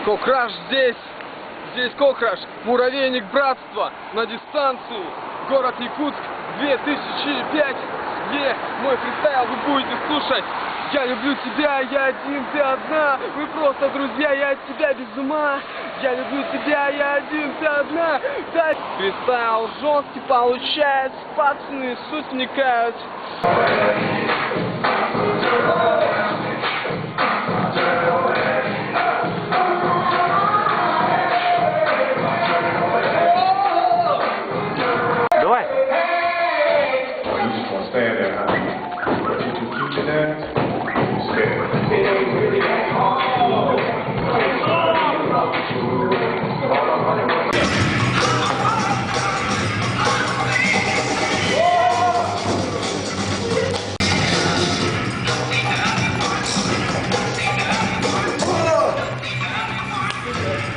Кокраш здесь Кокраш, муравейник братства на дистанции, город Якутск, 2005. Мой фристайл вы будете слушать. Я люблю тебя, я один, ты одна. Мы просто друзья, я от тебя без ума. Я люблю тебя, я один, ты одна. Да, фристайл жесткий получается, пацаны суть вникают.